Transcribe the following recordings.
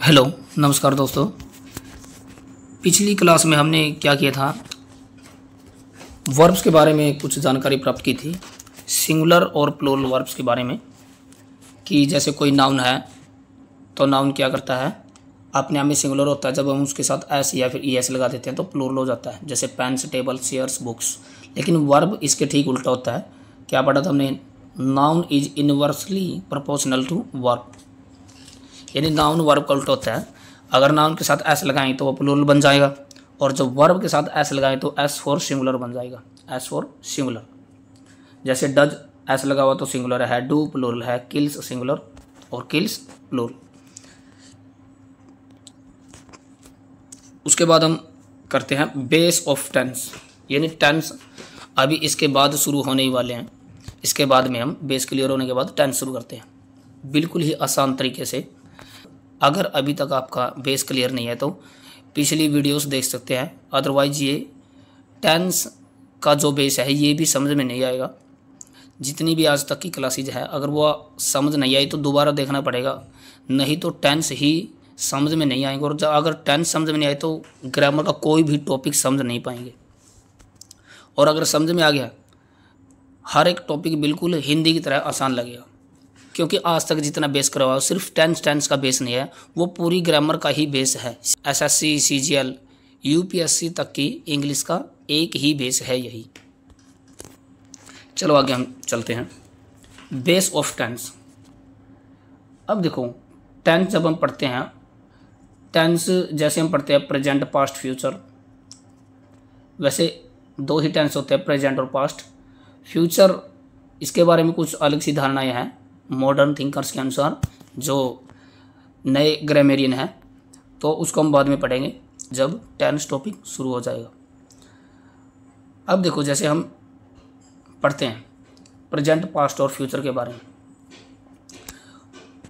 Hello नमस्कार दोस्तों। पिछली क्लास में हमने क्या किया था, वर्ब्स के बारे में कुछ जानकारी प्राप्त की थी, सिंगुलर और प्लूरल वर्ब्स के बारे में। कि जैसे कोई नाउन है तो नाउन क्या करता है, अपने आप में सिंगुलर होता है, जब हम उसके साथ एस या फिर ईएस लगा देते हैं तो प्लूरल हो जाता है, जैसे पेन्स, टेबल, चेयर्स, बुक्स। लेकिन वर्ब इसके ठीक उल्टा होता है। क्या पढ़ा था हमने, noun is inversely proportional to verb, यानी नाउन वर्ब का उल्टा होता है। अगर नाउन के साथ एस लगाएं तो वो प्लूरल बन जाएगा, और जब वर्ब के साथ एस लगाएं तो एस फॉर सिंगुलर बन जाएगा, एस फॉर सिंगुलर। जैसे डज एस लगा हुआ तो सिंगुलर है, डू प्लूरल है, किल्स सिंगुलर और किल्स प्लूरल। उसके बाद हम करते हैं बेस ऑफ टेंस, यानी टेंस अभी इसके बाद शुरू होने ही वाले हैं। इसके बाद में हम बेस क्लियर होने के बाद टेंस शुरू करते हैं, बिल्कुल ही आसान तरीके से। अगर अभी तक आपका बेस क्लियर नहीं है तो पिछली वीडियोस देख सकते हैं, अदरवाइज ये टेंस का जो बेस है ये भी समझ में नहीं आएगा। जितनी भी आज तक की क्लासेज है, अगर वो समझ नहीं आई तो दोबारा देखना पड़ेगा, नहीं तो टेंस ही समझ में नहीं आएंगे। और अगर टेंस समझ में नहीं आए तो ग्रामर का कोई भी टॉपिक समझ नहीं पाएंगे। और अगर समझ में आ गया, हर एक टॉपिक बिल्कुल हिंदी की तरह आसान लगेगा, क्योंकि आज तक जितना बेस करवाओ सिर्फ टेंस का बेस नहीं है, वो पूरी ग्रामर का ही बेस है। एसएससी, सीजीएल, यूपीएससी तक की इंग्लिश का एक ही बेस है यही। चलो आगे हम चलते हैं, बेस ऑफ टेंस। अब देखो, टेंस जब हम पढ़ते हैं, टेंस जैसे हम पढ़ते हैं प्रेजेंट, पास्ट, फ्यूचर, वैसे दो ही टेंस होते हैं, प्रेजेंट और पास्ट। फ्यूचर इसके बारे में कुछ अलग सी धारणाएं हैं मॉडर्न थिंकर्स के अनुसार, जो नए ग्रामेरियन हैं, तो उसको हम बाद में पढ़ेंगे जब टेंस टॉपिक शुरू हो जाएगा। अब देखो, जैसे हम पढ़ते हैं प्रेजेंट, पास्ट और फ्यूचर के बारे में,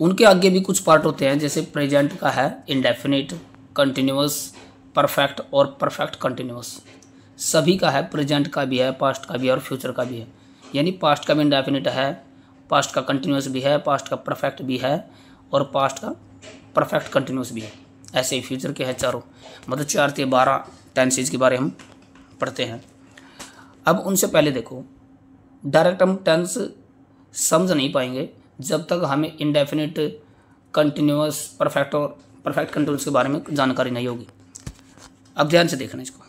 उनके आगे भी कुछ पार्ट होते हैं। जैसे प्रेजेंट का है इंडेफिनिट, कंटिन्यूअस, परफेक्ट और परफेक्ट कंटिन्यूअस। सभी का है, प्रेजेंट का भी है, पास्ट का भी है और फ्यूचर का भी है। यानी पास्ट का भी इंडेफिनिट है, पास्ट का कंटिन्यूअस भी है, पास्ट का परफेक्ट भी है और पास्ट का परफेक्ट कंटिन्यूअस भी है। ऐसे ही फ्यूचर के हैं चारों, मतलब 4 से 12 टेंसेज के बारे हम पढ़ते हैं। अब उनसे पहले देखो, डायरेक्ट हम टेंस समझ नहीं पाएंगे जब तक हमें इंडेफिनिट, कंटिन्यूअस, परफेक्ट और परफेक्ट कंटिन्यूअस के बारे में जानकारी नहीं होगी। अब ध्यान से देखना इसको,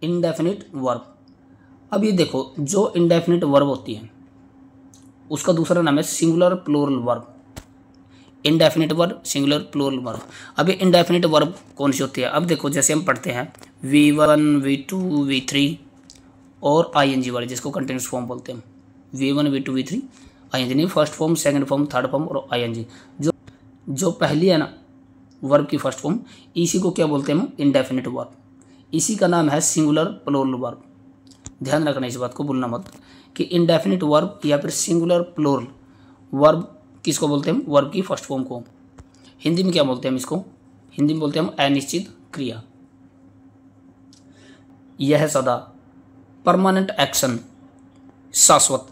इंडेफिनिट वर्ब। अब ये देखो, जो इंडेफिनिट वर्ब होती है उसका दूसरा नाम है singular plural verb. Indefinite verb, singular plural verb. अब ये इंडेफिनिट वर्ब कौन सी होती है? अब देखो, जैसे हम पढ़ते हैं V1, V2, V3 और ING वाले, जिसको कंटिन्यूस फॉर्म बोलते हैं। V1, V2, V3 ING, नहीं first form, second form, third form और ING। जो पहली है ना वर्ब की फर्स्ट फॉर्म, इसी को क्या बोलते हैं हम? Indefinite verb. इसी का नाम है सिंगुलर प्लूरल वर्ब। ध्यान रखना इस बात को, भूलना मत कि इंडेफिनिट वर्ब या फिर सिंगुलर प्लूरल वर्ब किसको बोलते हैं? वर्ब की फर्स्ट फॉर्म को। हिंदी में क्या बोलते हैं हम इसको? हिंदी में बोलते हैं हम अनिश्चित क्रिया। यह सदा, परमानेंट एक्शन, शाश्वत।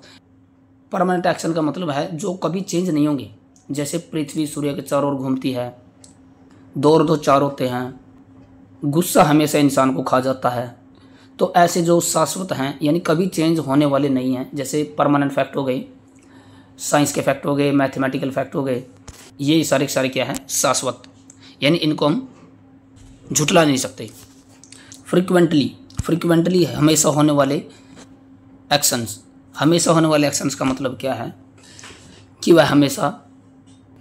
परमानेंट एक्शन का मतलब है जो कभी चेंज नहीं होंगे। जैसे पृथ्वी सूर्य के चारों ओर घूमती है, 2 और 2 4 होते हैं, गुस्सा हमेशा इंसान को खा जाता है। तो ऐसे जो शाश्वत हैं, यानी कभी चेंज होने वाले नहीं हैं, जैसे परमानेंट फैक्ट हो गए, साइंस के फैक्ट हो गए, मैथमेटिकल फैक्ट हो गए, ये सारे सारे क्या हैं? शाश्वत। यानी इनको हम झुटला नहीं सकते। फ्रिक्वेंटली हमेशा होने वाले एक्शंस। हमेशा होने वाले एक्शंस का मतलब क्या है? कि वह हमेशा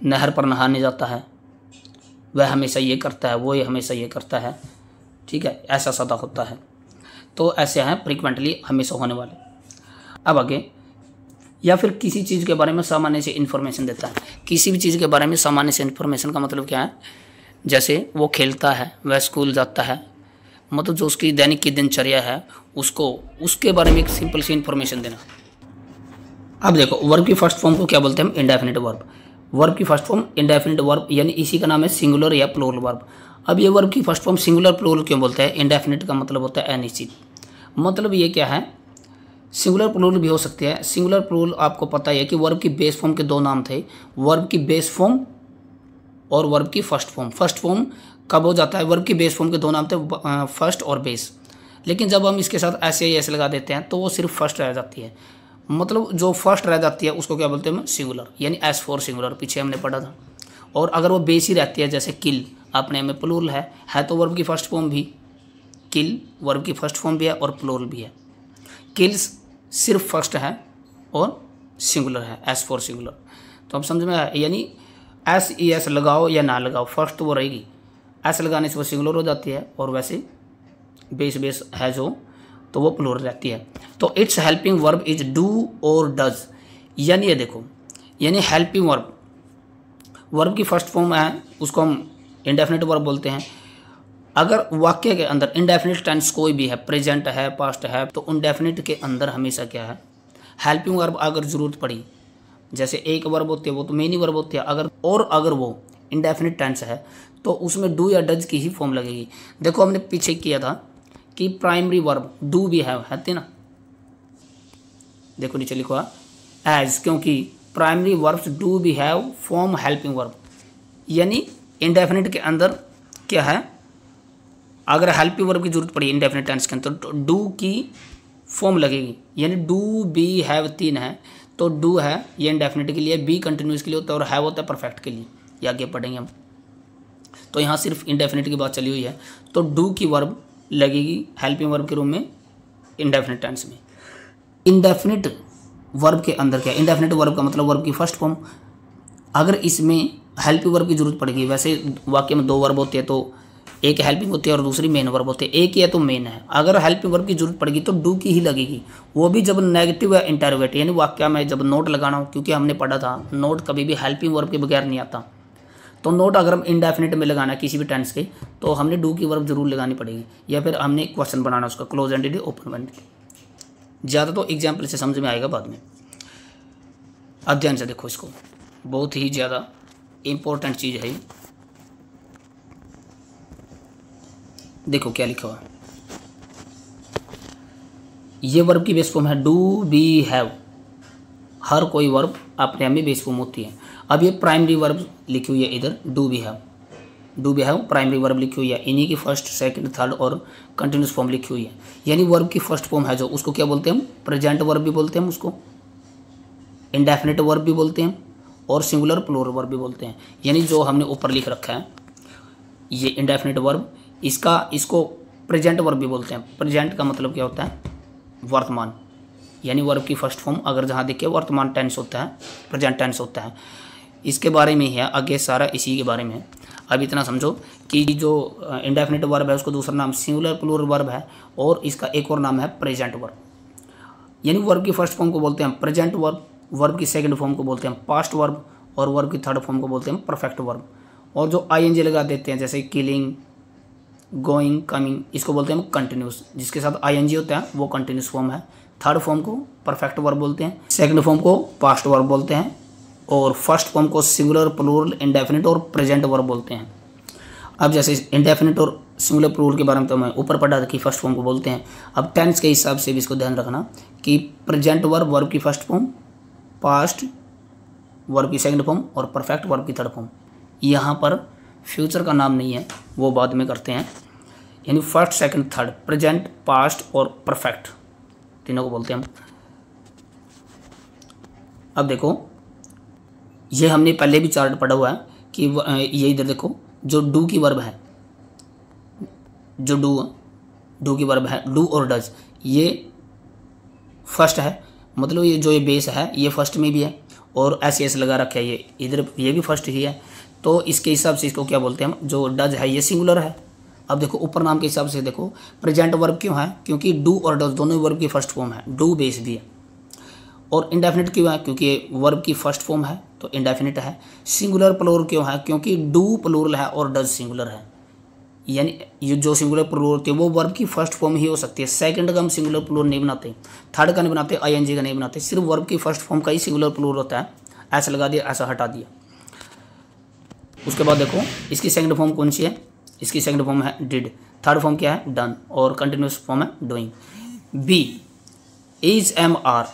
नहर पर नहाने जाता है, वह हमेशा ये करता है, वो ये हमेशा ये करता है, ठीक है, ऐसा सदा होता है। तो ऐसे हैं फ्रिक्वेंटली, हमेशा होने वाले। अब आगे, या फिर किसी चीज़ के बारे में सामान्य से इन्फॉर्मेशन देता है। किसी भी चीज़ के बारे में सामान्य से इन्फॉर्मेशन का मतलब क्या है? जैसे वो खेलता है, वह स्कूल जाता है, मतलब जो उसकी दैनिक की दिनचर्या है उसको, उसके बारे में एक सिंपल सी इन्फॉर्मेशन देना। अब देखो, वर्ब की फर्स्ट फॉर्म को क्या बोलते हैं हम? Indefinite verb. वर्ब की फर्स्ट फॉर्म इंडेफिनिट वर्ब, यानी इसी का नाम है सिंगुलर या प्लूरल वर्ब। अब ये वर्ब की फर्स्ट फॉर्म सिंगुलर प्लूरल क्यों बोलते हैं? इंडेफिनिट का मतलब होता है अनिश्चित। मतलब ये क्या है? सिंगुलर प्लूरल भी हो सकते हैं। सिंगुलर प्लूरल आपको पता ही है कि वर्ब की बेस फॉर्म के 2 नाम थे। वर्ब की बेस फॉर्म और वर्ब की फर्स्ट फॉर्म। फर्स्ट फॉर्म कब हो जाता है? वर्ब की बेस फॉर्म के दो नाम थे, फर्स्ट और बेस। लेकिन जब हम इसके साथ ऐसे ही ऐसे लगा देते हैं तो वो सिर्फ फर्स्ट रह जाती है। मतलब जो फर्स्ट रह जाती है उसको क्या बोलते हैं? सिंगुलर, यानी एस फॉर सिंगुलर, पीछे हमने पढ़ा था। और अगर वो बेस ही रहती है, जैसे किल अपने में प्लूरल है तो वर्ब की फर्स्ट फॉर्म भी, किल वर्ब की फर्स्ट फॉर्म भी है और प्लूरल भी है। किल्स सिर्फ फर्स्ट है और सिंगुलर है, एस फॉर सिंगुलर। तो अब समझ में आया? यानी एस ई एस लगाओ या ना लगाओ, फर्स्ट तो वो रहेगी। एस लगाने से वो सिंगुलर हो जाती है, और वैसे बेस है जो, तो वो प्लूरल रहती है। तो it's helping verb is do और डज। यानी ये देखो, यानी हेल्पिंग वर्ब की फर्स्ट फॉर्म है, उसको हम इंडेफिनिट वर्ब बोलते हैं। अगर वाक्य के अंदर इंडेफिनिट टेंस कोई भी है, प्रेजेंट है, पास्ट है, तो इंडेफिनिट के अंदर हमेशा क्या है? हेल्पिंग वर्ब अगर ज़रूरत पड़ी, जैसे एक वर्ब होती है वो तो मेनी वर्ब होती है, अगर वो इंडेफिनिट टेंस है तो उसमें डू या डज की ही फॉर्म लगेगी। देखो हमने पीछे किया था कि प्राइमरी वर्ब डू भी है ना, देखो नीचे लिखा एज, क्योंकि प्राइमरी वर्ब्स डू भी हैव फॉर्म हेल्पिंग वर्ब। यानी इंडेफिनिट के अंदर क्या है? अगर हेल्पिंग वर्ब की जरूरत पड़ी इंडेफिनिट टेंस के अंदर तो डू की फॉर्म लगेगी। यानी डू बी हैव 3 है, तो डू है ये इंडेफिनिट के लिए, बी कंटिन्यूस के लिए होता है, और हैव होता है परफेक्ट के लिए। ये आगे पढ़ेंगे हम। तो यहाँ सिर्फ इंडेफिनिट की बात चली हुई है, तो डू की वर्ब लगेगी हेल्पिंग वर्ब के रूप में इंडेफिनिट टेंस में। इंडेफिनिट वर्ब के अंदर क्या? इंडेफिनिट वर्ब का मतलब वर्ब की फर्स्ट फॉर्म। अगर इसमें हेल्पिंग वर्ब की जरूरत पड़ेगी, वैसे वाक्य में 2 वर्ब होते हैं तो एक हेल्पिंग होती है और दूसरी मेन वर्ब होती है, एक ही है तो मेन है। अगर हेल्पिंग वर्ब की जरूरत पड़ेगी तो डू की ही लगेगी, वो भी जब नेगेटिव या इंटरवेट, यानी वाक्य में जब नोट लगाना हो, क्योंकि हमने पढ़ा था नोट कभी भी हेल्पिंग वर्ब के बगैर नहीं आता। तो नोट अगर हम इंडेफिनिट में लगाना है किसी भी टेंस के, तो हमने डू की वर्ब जरूर लगानी पड़ेगी, या फिर हमने क्वेश्चन बनाना उसका क्लोज एंडेड ओपन एंडेड। ज़्यादा तो एग्जाम्पल से समझ में आएगा बाद में। अध्ययन से देखो इसको, बहुत ही ज़्यादा इम्पोर्टेंट चीज़ है। देखो क्या लिखा हुआ है, ये वर्ब की बेस फॉर्म है डू बी हैव। हर कोई वर्ब अपने आप में बेस फॉर्म होती है। अब ये प्राइमरी वर्ब लिखी हुई है इधर, do be have primary verb लिखी हुई है, इन्हीं की फर्स्ट, सेकंड, थर्ड और कंटिन्यूस फॉर्म लिखी हुई है। यानी वर्ब की फर्स्ट फॉर्म है जो, उसको क्या बोलते हैं हम? प्रेजेंट वर्ब भी बोलते हैं, उसको इंडेफिनिट वर्ब भी बोलते हैं, और सिंगुलर प्लूरल वर्ब भी बोलते हैं। यानी जो हमने ऊपर लिख रखा है ये इंडेफिनिट वर्ब, इसको प्रेजेंट वर्ब भी बोलते हैं। प्रेजेंट का मतलब क्या होता है? वर्तमान। यानी वर्ब की फर्स्ट फॉर्म अगर जहाँ देखिए वर्तमान टेंस होता है, प्रेजेंट टेंस होता है। इसके बारे में ही है, आगे सारा इसी के बारे में है। अब इतना समझो कि जो इंडेफिनिट वर्ब है उसको दूसरा नाम सिंगुलर प्लूरल वर्ब है, और इसका एक और नाम है प्रेजेंट वर्ब। यानी वर्ब की फर्स्ट फॉर्म को बोलते हैं प्रेजेंट वर्ब, वर्ब की सेकंड फॉर्म को बोलते हैं पास्ट वर्ब, और वर्ब की थर्ड फॉर्म को बोलते हैं परफेक्ट वर्ब। और जो आईएनजी लगा देते हैं जैसे किलिंग, गोइंग, कमिंग, इसको बोलते हैं कंटिन्यूस। जिसके साथ आईएनजी होता है वो कंटिन्यूस फॉर्म है। थर्ड फॉर्म को परफेक्ट वर्ब बोलते हैं, सेकंड फॉर्म को पास्ट वर्ब बोलते हैं, और फर्स्ट फॉर्म को सिंगुलर प्लूरल, इंडेफिनिट और प्रेजेंट वर्ब बोलते हैं। अब जैसे इंडेफिनिट और सिंगुलर प्लूरल के बारे में तो मैं ऊपर पढ़ा था कि फर्स्ट फॉर्म को बोलते हैं। अब टेंस के हिसाब से भी इसको ध्यान रखना कि प्रेजेंट वर्ब की फर्स्ट फॉर्म, पास्ट वर्ब की सेकंड फॉर्म और परफेक्ट वर्ब की थर्ड फॉर्म। यहाँ पर फ्यूचर का नाम नहीं है, वो बाद में करते हैं। यानी first, second, third, present, past और परफेक्ट, तीनों को बोलते हैं हम। अब देखो ये हमने पहले भी चार्ट पढ़ा हुआ है कि ये इधर देखो, जो डू की वर्ब है, जो डू की वर्ब है, डू और डज, ये फर्स्ट है। मतलब ये जो ये बेस है ये फर्स्ट में भी है, और एस लगा रखा है ये इधर, ये भी फर्स्ट ही है। तो इसके हिसाब से इसको क्या बोलते हैं हम? जो डज है ये सिंगुलर है। अब देखो ऊपर नाम के हिसाब से देखो, प्रेजेंट वर्ब क्यों है? क्योंकि डू और डज दोनों वर्ब की फर्स्ट फॉर्म है, डू बेस भी है। और इंडेफिनिट क्यों है? क्योंकि वर्ब की फर्स्ट फॉर्म है तो इंडेफिनिट है। सिंगुलर प्लूरल क्यों है? क्योंकि डू प्लूरल है और डज सिंगुलर है। यानी ये जो सिंगुलर प्लूरल होती है वो वर्ब की फर्स्ट फॉर्म ही हो सकती है। सेकंड का हम सिंगुलर प्लूरल नहीं बनाते, थर्ड का नहीं बनाते, आईएनजी का नहीं बनाते, सिर्फ वर्ब की फर्स्ट फॉर्म का ही सिंगुलर प्लूरल होता है। ऐसा लगा दिया, ऐसा हटा दिया। उसके बाद देखो इसकी सेकंड फॉर्म कौन सी है? इसकी सेकंड फॉर्म है डिड, थर्ड फॉर्म क्या है? डन, और कंटिन्यूस फॉर्म है doing. Be, is, am, are,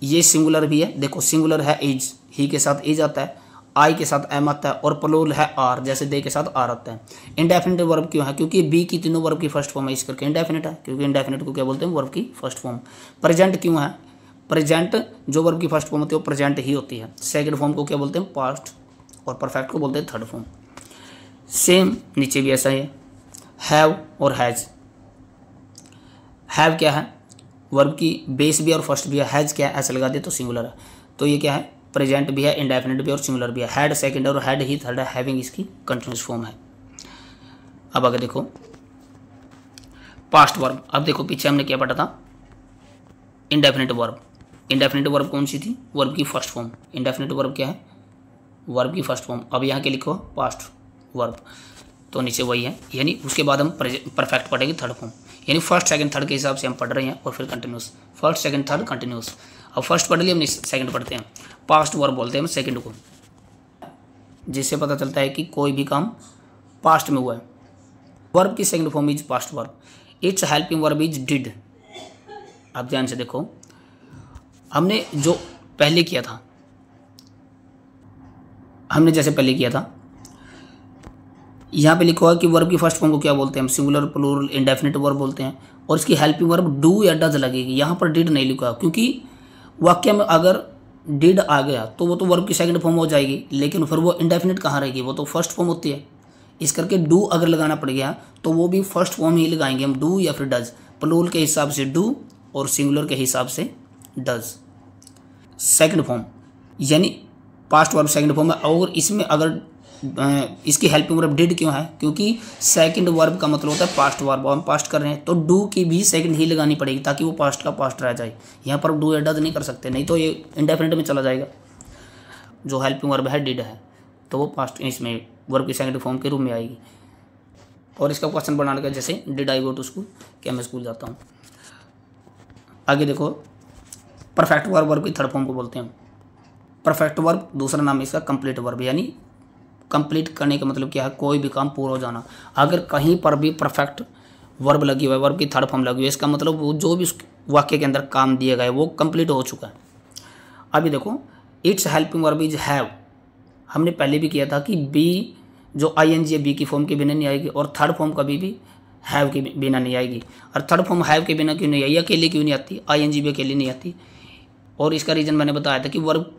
ये सिंगुलर भी है। देखो सिंगुलर है इज, ही के साथ इज आता है, आई के साथ एम आता है और प्लूरल है आर, जैसे दे के साथ आर आता है। इंडेफिनिट वर्ब क्यों है? क्योंकि बी की तीनों वर्ब की फर्स्ट फॉर्म है, इस करके इंडेफिनिट है, क्योंकि इंडेफिनिट को क्या बोलते हैं? वर्ब की फर्स्ट फॉर्म। प्रेजेंट क्यों है? प्रेजेंट जो वर्ब की फर्स्ट फॉर्म होती है वो प्रेजेंट ही होती है। सेकंड फॉर्म को क्या बोलते हैं? पास्ट, और परफेक्ट को बोलते हैं थर्ड फॉर्म। सेम नीचे भी ऐसा ही है, हैव और हैज। हैव क्या है? वर्ब की बेस भी और फर्स्ट भी है। हैज क्या है? ऐसे लगा दे तो सिंगुलर है, तो ये क्या है? प्रेजेंट भी है, इंडेफिनिट भी और सिंगुलर भी है। हैड सेकंड और हैड ही थर्ड है, हैविंग इसकी कंटिन्यूस फॉर्म है। अब अगर देखो पास्ट वर्ब, अब देखो पीछे हमने क्या पढ़ा था? Indefinite verb. इंडेफिनिट वर्ब कौन सी थी? वर्ब की फर्स्ट फॉर्म। इंडेफिनिट वर्ब क्या है? वर्ब की फर्स्ट फॉर्म। अब यहाँ के लिखो पास्ट वर्ब, तो नीचे वही है, यानी उसके बाद हम परफेक्ट पढ़ेंगे थर्ड फॉर्म, यानी फर्स्ट सेकंड थर्ड के हिसाब से हम पढ़ रहे हैं और फिर continuous. First second third continuous. अब फर्स्ट पढ़ लिया, हम सेकंड पढ़ते हैं। पास्ट वर्ब बोलते हैं हम सेकंड को, जिससे पता चलता है कि कोई भी काम पास्ट में हुआ है। वर्ब की second form is past verb. It's helping verb is did. अब ध्यान से देखो, हमने जो पहले किया था, हमने जैसे पहले किया था, यहाँ पे लिखा हुआ कि वर्ब की फर्स्ट फॉर्म को क्या बोलते हैं? हम सिंगुलर, प्लूरल, इंडेफिनिट वर्ब बोलते हैं, और इसकी हेल्पिंग वर्ब डू या डज लगेगी। यहाँ पर डिड नहीं लिखा, क्योंकि वाक्य में अगर डिड आ गया तो वो तो वर्ब की सेकंड फॉर्म हो जाएगी, लेकिन फिर वो इंडेफिनिट कहाँ रहेगी? वो तो फर्स्ट फॉर्म होती है। इस करके डू अगर लगाना पड़ गया तो वो भी फर्स्ट फॉर्म ही लगाएंगे हम, डू या फिर डज। प्लूरल के हिसाब से डू और सिंगुलर के हिसाब से डज। सेकंड फॉर्म यानी पास्ट वर्ब सेकंड फॉर्म है, और इसमें अगर इसकी हेल्पिंग वर्ब डिड क्यों है? क्योंकि सेकंड वर्ब का मतलब होता है पास्ट वर्ब, हम पास्ट कर रहे हैं तो डू की भी सेकंड ही लगानी पड़ेगी, ताकि वो पास्ट का पास्ट रह जाए। यहाँ पर डू या डज नहीं कर सकते, नहीं तो ये इंडेफिनिट में चला जाएगा। जो हेल्पिंग वर्ब है डिड है, तो वो पास्ट इसमें वर्ब की सेकंड फॉर्म के रूप में आएगी। और इसका क्वेश्चन बनाने का, जैसे did I go to school, क्या मैं स्कूल जाता हूँ। आगे देखो, परफेक्ट वर्ब वर्ब की थर्ड फॉर्म को बोलते हैं। परफेक्ट वर्ब दूसरा नाम है इसका कंप्लीट वर्ब, यानी कंप्लीट करने का मतलब क्या है? कोई भी काम पूरा हो जाना। अगर कहीं पर भी परफेक्ट वर्ब लगी हुई है, वर्ब की थर्ड फॉर्म लगी हुई है, इसका मतलब वो जो भी उस वाक्य के अंदर काम दिया गया है वो कंप्लीट हो चुका है। अभी देखो, it's helping verb is have. हमने पहले भी किया था कि बी जो ING है बी की फॉर्म के बिना नहीं आएगी, और थर्ड फॉर्म कभी भी हैव के बिना नहीं आएगी। और थर्ड फॉर्म हैव के बिना क्यों नहीं आई? अकेले क्यों नहीं आती? ING भी अकेले नहीं आती, और इसका रीज़न मैंने बताया था कि वर्ब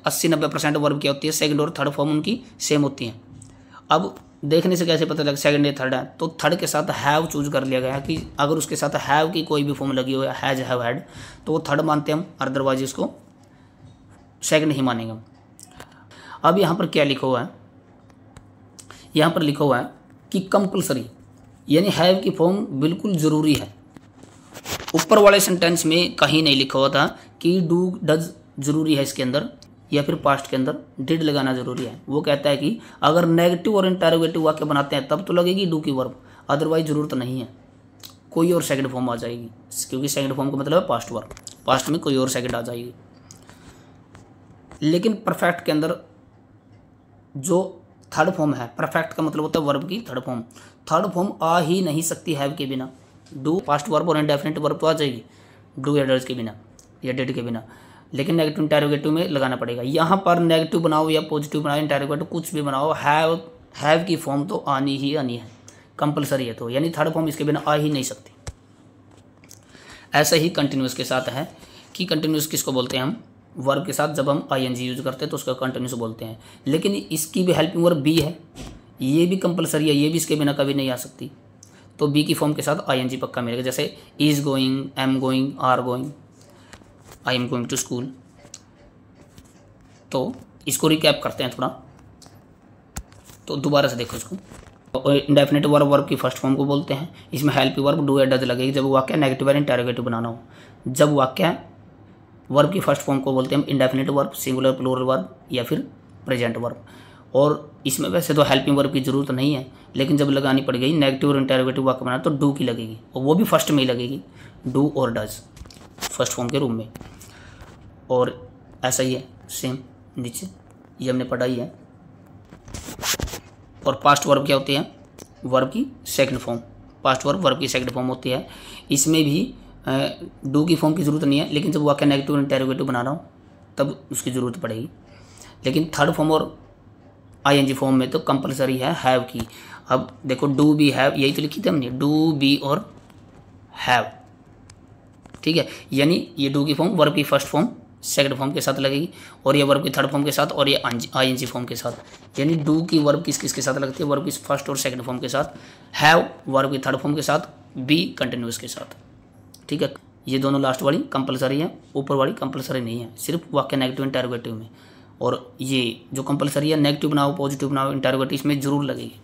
80-90% वर्ब क्या होती है? सेकंड और थर्ड फॉर्म उनकी सेम होती हैं। अब देखने से कैसे पता लगे सेकंड या थर्ड है? तो थर्ड के साथ हैव चूज कर लिया गया कि अगर उसके साथ हैव की कोई भी फॉर्म लगी हो, हैज, हैव, हैड, तो वो थर्ड मानते हैं हम, अदरवाइज इसको सेकंड ही मानेंगे हम। अब यहाँ पर क्या लिखा हुआ है? यहाँ पर लिखा हुआ है कि कंपल्सरी, यानी हैव की फॉर्म बिल्कुल ज़रूरी है। ऊपर वाले सेंटेंस में कहीं नहीं लिखा हुआ था कि डू डज ज़रूरी है इसके अंदर, या फिर पास्ट के अंदर डिड लगाना जरूरी है। वो कहता है कि अगर नेगेटिव और इंटरोगेटिव वाक्य बनाते हैं तब तो लगेगी डू की वर्ब, अदरवाइज जरूरत नहीं है, कोई और सेकंड फॉर्म आ जाएगी, क्योंकि सेकंड फॉर्म का मतलब है पास्ट वर्ब, पास्ट में कोई और सेकंड आ जाएगी। लेकिन परफेक्ट के अंदर जो थर्ड फॉर्म है, परफेक्ट का मतलब होता है वर्ब की थर्ड फॉर्म, थर्ड फॉर्म आ ही नहीं सकती हैव के बिना। डू, पास्ट वर्ब और इंडेफिनिट वर्ब तो आ जाएगी डू या डज के बिना या डिड के बिना, लेकिन नेगेटिव इंटरोगेटिव में लगाना पड़ेगा। यहाँ पर नेगेटिव बनाओ या पॉजिटिव बनाओ, इंटरोगेटिव कुछ भी बनाओ, हैव की फॉर्म तो आनी ही आनी है, कंपलसरी है, तो यानी थर्ड फॉर्म इसके बिना आ ही नहीं सकती। ऐसा ही कंटिन्यूस के साथ है कि कंटिन्यूस किसको बोलते हैं हम? वर्ब के साथ जब हम ING यूज करते हैं तो उसका कंटिन्यूस बोलते हैं। लेकिन इसकी भी हेल्पिंग वर्ब बी है, ये भी कंपलसरी है, ये भी इसके बिना कभी नहीं आ सकती, तो बी की फॉर्म के साथ ING पक्का मिलेगा। जैसे is going, am going, are going, I am going to school. तो इसको रिकैप करते हैं थोड़ा, तो दोबारा से देखो इसको। इंडेफिनिट वर्ब वर्ब की फर्स्ट फॉर्म को बोलते हैं, इसमें हेल्प वर्ब डू या डज लगेगी जब वाक्य नेगेटिव या इंटरोगेटिव बनाना हो। जब वाक्य वर्ब की फर्स्ट फॉर्म को बोलते हैं हम indefinite verb, singular, plural verb या फिर प्रेजेंट वर्ब। और इसमें वैसे तो हेल्पिंग वर्ब की ज़रूरत नहीं है, लेकिन जब लगानी पड़ गई नेगेटिव और इंटरोगेटिव वाक्य बनाना तो डू की लगेगी, और वो भी फर्स्ट में ही लगेगी, डू और डज फर्स्ट फॉर्म के रूप में। और ऐसा ही है सेम नीचे, ये हमने पढ़ा ही है। और पास्ट वर्ब क्या होती है? वर्ब की second form, past verb verb की सेकंड फॉर्म होती है। इसमें भी डू की फॉर्म की ज़रूरत नहीं है, लेकिन जब वाक्य नेगेटिव और इंटरोगेटिव बनाना हो तब उसकी ज़रूरत पड़ेगी। लेकिन थर्ड फॉर्म और आईएनजी फॉर्म में तो कंपलसरी है हैव की। अब देखो डू बी हैव यही तो लिखी थी हमने, डू बी और हैव, ठीक है। यानी ये डू की फॉर्म वर्ब की फर्स्ट फॉर्म सेकंड फॉर्म के साथ लगेगी, और ये वर्ब की थर्ड फॉर्म के साथ, और ये आईएनजी फॉर्म के साथ। यानी डू की वर्ब किस किस के साथ लगती है, वर्ब की फर्स्ट और सेकंड फॉर्म के साथ, हैव वर्ब की थर्ड फॉर्म के साथ, बी कंटिन्यूस के साथ, ठीक है। ये दोनों लास्ट वाली कंपलसरी है, ऊपर वाली कंपलसरी नहीं है, सिर्फ वाक्य नेगेटिव इंटरोगेटिव में। और ये जो कंपलसरी है नेगेटिव बनाओ पॉजिटिव बनाओ इंटरोगेटिव इसमें जरूर लगेगी।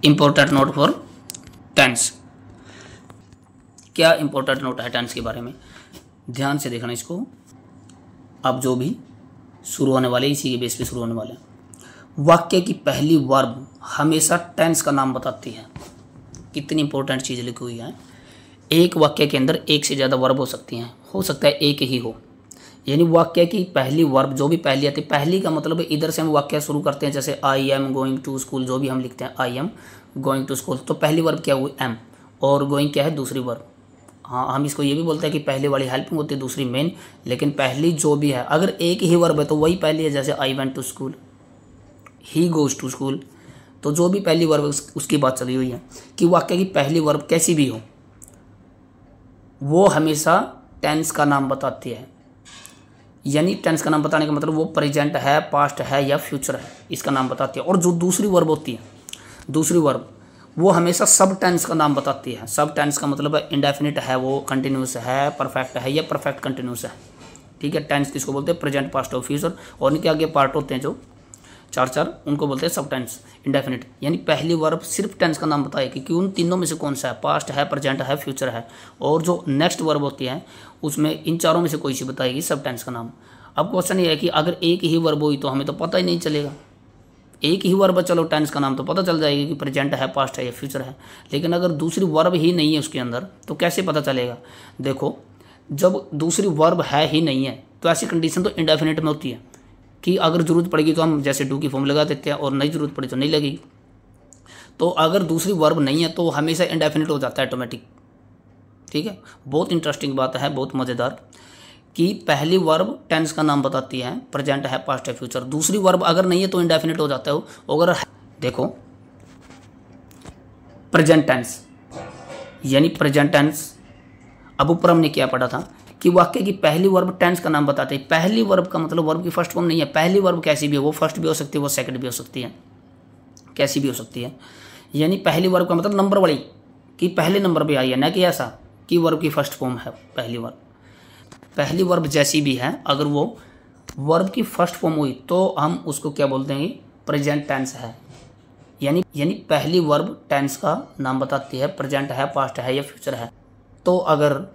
Important note for tense. क्या इंपॉर्टेंट नोट है टेंस के बारे में, ध्यान से देखना इसको। अब जो भी शुरू होने वाले इसी के बेस पे शुरू होने वाले, वाक्य की पहली वर्ब हमेशा टेंस का नाम बताती है। कितनी इंपॉर्टेंट चीज़ लिखी हुई है। एक वाक्य के अंदर एक से ज़्यादा वर्ब हो सकती हैं, हो सकता है एक ही हो। यानी वाक्य की पहली वर्ब जो भी पहली आती है, पहली का मतलब इधर से हम वाक्य शुरू करते हैं, जैसे I am going to school, जो भी हम लिखते हैं I am going to school, तो पहली वर्ब क्या हुई एम, और गोइंग क्या है दूसरी वर्ब। हाँ, हम इसको ये भी बोलते हैं कि पहले वाली हेल्पिंग होती है दूसरी मेन, लेकिन पहली जो भी है अगर एक ही वर्ब है तो वही पहली है। जैसे I went to school, he goes to school, तो जो भी पहली वर्ब उसकी बात चली हुई है कि वाक्य की पहली वर्ब कैसी भी हो वो हमेशा टेंस का नाम बताती है। यानी टेंस का नाम बताने का मतलब वो प्रेजेंट है, पास्ट है या फ्यूचर है, इसका नाम बताती है। और जो दूसरी वर्ब होती है, दूसरी वर्ब वो हमेशा सब टेंस का नाम बताती है। सब टेंस का मतलब है इंडेफिनिट है, वो कंटिन्यूस है, परफेक्ट है या परफेक्ट कंटिन्यूस है, ठीक है। टेंस किसको बोलते हैं, प्रेजेंट पास्ट और फ्यूचर, और इनके आगे पार्ट होते हैं जो चार उनको बोलते हैं सब टेंस इंडेफिनिट। यानी पहली वर्ब सिर्फ टेंस का नाम बताएगी कि उन तीनों में से कौन सा है, पास्ट है, प्रेजेंट है, फ्यूचर है। और जो नेक्स्ट वर्ब होती है उसमें इन चारों में से कोई सी बताएगी सब टेंस का नाम। अब क्वेश्चन ये है कि अगर एक ही वर्ब हुई तो हमें तो पता ही नहीं चलेगा। एक ही वर्ब चलो टेंस का नाम तो पता चल जाएगी कि प्रेजेंट है, पास्ट है या फ्यूचर है, लेकिन अगर दूसरी वर्ब ही नहीं है उसके अंदर तो कैसे पता चलेगा। देखो जब दूसरी वर्ब है ही नहीं है तो ऐसी कंडीशन तो इंडेफिनिट में होती है कि अगर ज़रूरत पड़ेगी तो हम जैसे डू की फॉर्म लगा देते हैं और नहीं ज़रूरत पड़ी तो नहीं लगेगी। तो अगर दूसरी वर्ब नहीं है तो हमेशा इंडेफिनिट हो जाता है ऑटोमेटिक, ठीक है। बहुत इंटरेस्टिंग बात है, बहुत मज़ेदार, कि पहली वर्ब टेंस का नाम बताती है, प्रेजेंट है, पास्ट है, फ्यूचर। दूसरी वर्ब अगर नहीं है तो इंडेफिनिट हो जाता है। अगर देखो प्रेजेंट टेंस, यानी प्रेजेंट टेंस, अब ऊपर हमने क्या पढ़ा था कि वाक्य की पहली वर्ब टेंस का नाम बताते हैं। पहली वर्ब का मतलब वर्ब की फर्स्ट फॉर्म नहीं है, पहली वर्ब कैसी भी हो, वो फर्स्ट भी हो सकती है, वो सेकंड भी हो सकती है, कैसी भी हो सकती है। यानी पहली वर्ब का मतलब नंबर वाली कि पहले नंबर पे आई है, ना कि ऐसा कि वर्ब की फर्स्ट फॉर्म है पहली वर्ब। पहली वर्ब जैसी भी है अगर वो वर्ब की फर्स्ट फॉर्म हुई तो हम उसको क्या बोलते हैं, प्रेजेंट टेंस है। यानी पहली वर्ब टेंस का नाम बताती है, प्रेजेंट है, पास्ट है या फ्यूचर है। तो अगर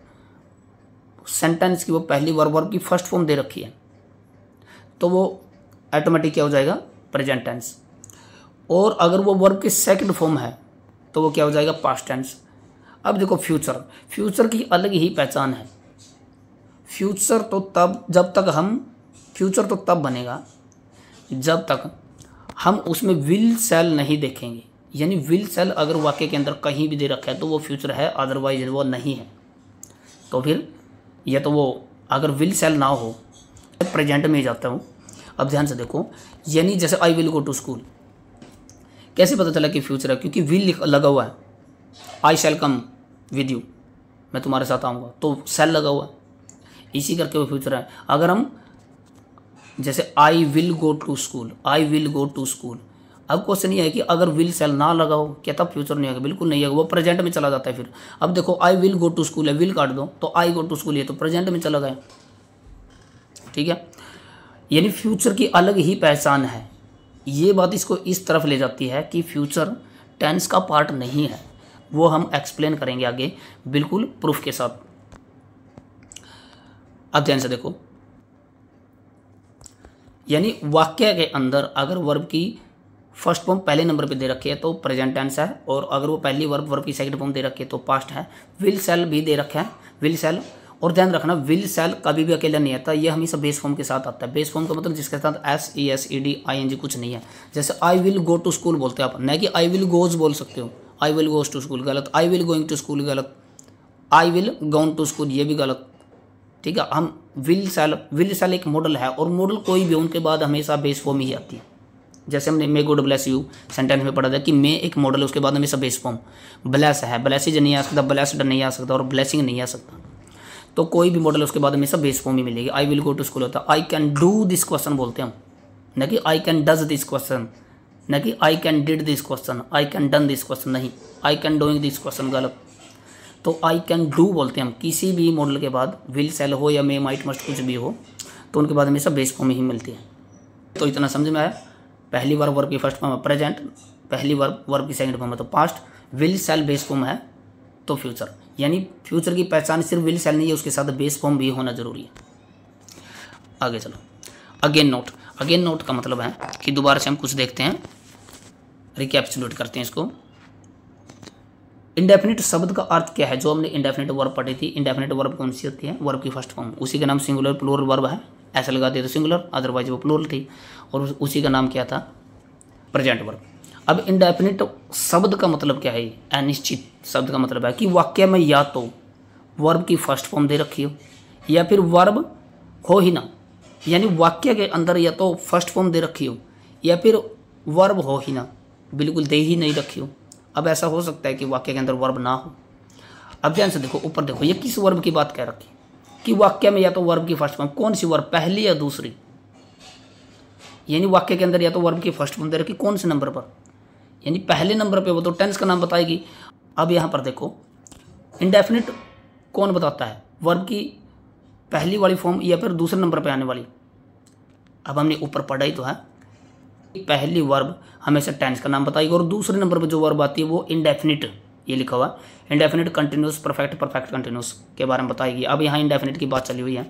सेंटेंस की वो पहली वर्ब की फर्स्ट फॉर्म दे रखी है तो वो ऑटोमेटिक क्या हो जाएगा, प्रेजेंट टेंस। और अगर वो वर्ब की सेकंड फॉर्म है तो वो क्या हो जाएगा, पास्ट टेंस। अब देखो फ्यूचर, फ्यूचर की अलग ही पहचान है। फ्यूचर तो तब बनेगा जब तक हम उसमें विल सेल नहीं देखेंगे। यानी विल सेल अगर वाक्य के अंदर कहीं भी दे रखा है तो वो फ्यूचर है, अदरवाइज वो नहीं है। तो फिर या तो वो अगर विल सेल ना हो प्रेजेंट में ही जाता हूँ। अब ध्यान से देखो, यानी जैसे I will go to school, कैसे पता चला कि फ्यूचर है, क्योंकि विल लगा हुआ है। आई शैल कम विद यू, मैं तुम्हारे साथ आऊँगा, तो सेल लगा हुआ है, इसी करके वो फ्यूचर है। अगर हम जैसे I will go to school, I will go to school, अब क्वेश्चन ये है कि अगर विल सेल ना लगाओ क्या तब फ्यूचर नहीं आएगा, बिल्कुल नहीं आएगा, वो प्रेजेंट में चला जाता है। फिर अब देखो I will go to school है, विल काट दो तो आई गो टू स्कूल है, तो प्रेजेंट में चला गया, ठीक है। यानी फ्यूचर की अलग ही पहचान है। ये बात इसको इस तरफ ले जाती है कि फ्यूचर टेंस का पार्ट नहीं है। वो हम एक्सप्लेन करेंगे आगे बिल्कुल प्रूफ के साथ। अब ध्यान से देखो, यानी वाक्य के अंदर अगर वर्ब की फर्स्ट फॉर्म पहले नंबर पे दे रखी है तो प्रेजेंट टेंस है, और अगर वो पहली वर्ब की सेकंड फॉर्म दे रखी है तो पास्ट है। विल सेल भी दे रखा है, विल सेल। और ध्यान रखना विल सेल कभी भी अकेला नहीं आता, ये हमेशा बेस फॉर्म के साथ आता है। बेस फॉर्म का मतलब जिसके साथ SESED ING कुछ नहीं है। जैसे I will go to school बोलते हैं आप, न कि आई विल गोज बोल सकते हो। I will goes to school गलत, I will going to school गलत, I will gone to school ये भी गलत, ठीक है। हम विल सेल एक मॉडल है, और मॉडल कोई भी उनके बाद हमेशा बेस फॉर्म ही आती है। जैसे हमने may God bless you sentence में पढ़ा था कि मे एक मॉडल है, उसके बाद हमेशा बेस फॉर्म। ब्लेस है, ब्लेसिज नहीं आ सकता, ब्लेस्ड नहीं आ सकता, और ब्लेसिंग नहीं आ सकता। तो कोई भी मॉडल उसके बाद हमेशा बेस फॉर्म ही मिलेगी। I will go to school होता है, I can do this question बोलते हैं हम, न कि I can does this question, न कि I can did this question, I can done this question नहीं, I can doing this question गलत। तो आई कैन डू बोलते हैं हम किसी भी मॉडल के बाद, विल सेल हो या मे माइट मस्ट कुछ भी हो, तो उनके बाद हमेशा बेस फॉर्म ही मिलती है। तो इतना समझ में आया। पहली वर्ब की फर्स्ट फॉर्म है प्रेजेंट, पहली वर्ब की सेकंड फॉर्म है तो past, will shall base form है तो फ्यूचर। यानी फ्यूचर की पहचान सिर्फ विल सेल नहीं है, उसके साथ बेस फॉर्म भी होना जरूरी है। आगे चलो, अगेन नोट। अगेन नोट का मतलब है कि दोबारा से हम कुछ देखते हैं, रिकैप्चुलेट करते हैं इसको। इंडेफिनिट शब्द का अर्थ क्या है? जो हमने इंडेफिनिट वर्ब पढ़ी थी, इंडेफिनिट वर्ब कौन सी होती है? वर्ब की फर्स्ट फॉर्म, उसी का नाम सिंगुलर प्लूरल वर्ब है, ऐसा लगा दिया तो सिंगुलर, अदरवाइज वो प्लूरल थी, और उसी का नाम क्या था? Present verb. अब इंडेफिनिट शब्द का मतलब क्या है? अनिश्चित शब्द का मतलब है कि वाक्य में या तो वर्ब की फर्स्ट फॉर्म दे रखी हो या फिर वर्ब हो ही ना, यानी वाक्य के अंदर या तो फर्स्ट फॉर्म दे रखी हो या फिर वर्ब हो ही ना, बिल्कुल दे ही नहीं रखी हो। अब ऐसा हो सकता है कि वाक्य के अंदर वर्ब ना हो। अब ध्यान से देखो, ऊपर देखो, ये किस वर्ब की बात कह रखी कि वाक्य में या तो वर्ब की फर्स्ट फॉर्म, कौन सी वर्ब, पहली या दूसरी? यानी वाक्य के अंदर या तो वर्ब की फर्स्ट फॉर्म दे रखी, कौन से नंबर पर? यानी पहले नंबर पे वो तो टेंस का नाम बताएगी। अब यहाँ पर देखो, इंडेफिनिट कौन बताता है? वर्ब की पहली वाली फॉर्म या फिर दूसरे नंबर पे आने वाली? अब हमने ऊपर पढ़ा ही तो है, पहली वर्ब हमेशा टेंस का नाम बताएगी, और दूसरे नंबर पे जो वर्ब आती है वो इंडेफिनिट, ये लिखा हुआ indefinite continuous, perfect, perfect continuous के बारे में बताएगी। अब यहाँ इंडेफिनिट की बात चली हुई है,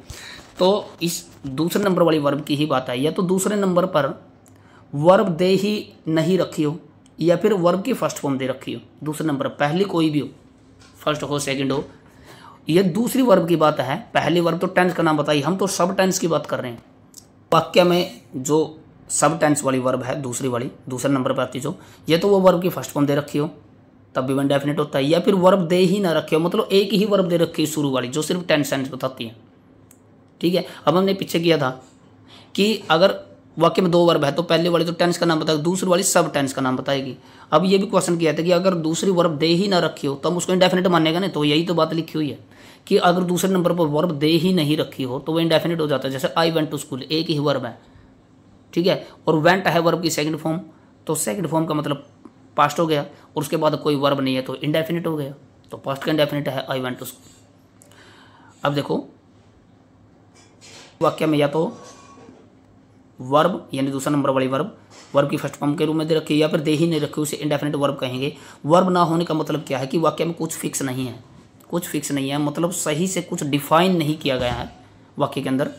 तो इस दूसरे नंबर वाली वर्ब की ही बात आई। या तो दूसरे नंबर पर वर्ब दे ही नहीं रखी हो या फिर वर्ब की फर्स्ट फॉर्म दे रखी हो, दूसरे नंबर पहली कोई भी हो, फर्स्ट हो सेकंड हो, ये दूसरी वर्ब की बात है। पहली वर्ब तो टेंस का नाम बताई, हम तो सब टेंस की बात कर रहे हैं। वाक्य में जो सब टेंस वाली वर्ब है, दूसरी वाली, दूसरे नंबर पर आती जो, ये तो वो वर्ब की फर्स्ट फॉर्म दे रखी हो तब भी इंडेफिनिट होता है, या फिर वर्ब दे ही ना रखी हो, मतलब एक ही वर्ब दे रखी है शुरू वाली जो सिर्फ टेंस सेंस बताती है। ठीक है। अब हमने पीछे किया था कि अगर वाक्य में दो वर्ब है तो पहले वाली तो टेंस का नाम बताएगी, दूसरी वाली सब टेंस का नाम बताएगी। अब ये भी क्वेश्चन किया था कि अगर दूसरी वर्ब दे ही ना रखी हो तो हम उसको इंडेफिनिट मानेगा ना, तो यही तो बात लिखी हुई है कि अगर दूसरे नंबर पर वर्ब दे ही नहीं रखी हो तो वो इंडेफिनिट हो जाता है। जैसे आई वेंट टू स्कूल, एक ही वर्ब है, ठीक है, और वेंट है वर्ब की सेकंड फॉर्म, तो सेकंड फॉर्म का मतलब पास्ट हो गया, और उसके बाद कोई वर्ब नहीं है तो इंडेफिनिट हो गया, तो पास्ट का इंडेफिनिट है आई वेंट टू स्कूल। अब देखो, वाक्य में या तो वर्ब यानी दूसरा नंबर वाली वर्ब की फर्स्ट फॉर्म के रूप में दे रखी है या फिर दे ही नहीं रखी, उसे इंडेफिनिट वर्ब कहेंगे। वर्ब ना होने का मतलब क्या है कि वाक्य में कुछ फिक्स नहीं है, कुछ फिक्स नहीं है, मतलब सही से कुछ डिफाइन नहीं किया गया है वाक्य के अंदर,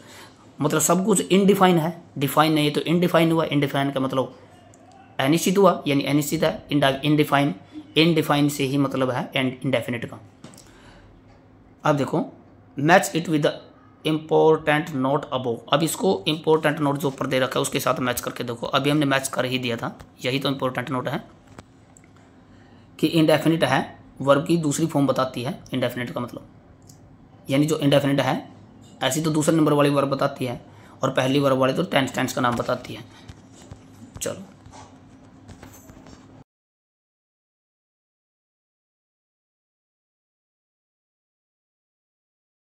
मतलब सब कुछ इनडिफाइन है, डिफाइन नहीं है तो इनडिफाइन हुआ। इनडिफाइन का मतलब अनिश्चित हुआ, यानी अनिश्चित है। इनडिफाइन, इनडिफाइन से ही मतलब है इंडेफिनिट का। अब देखो, match it with the important note above. अब इसको इम्पोर्टेंट नोट जो ऊपर दे रखा है उसके साथ मैच करके देखो। अभी हमने मैच कर ही दिया था, यही तो इम्पोर्टेंट नोट है कि इंडेफिनिट है, वर्ब की दूसरी फॉर्म बताती है इंडेफिनिट का मतलब, यानी जो इंडेफिनिट है ऐसी तो दूसरे नंबर वाली वर्ब बताती है, और पहली वर्ब वाली तो टेंस का नाम बताती है। चलो।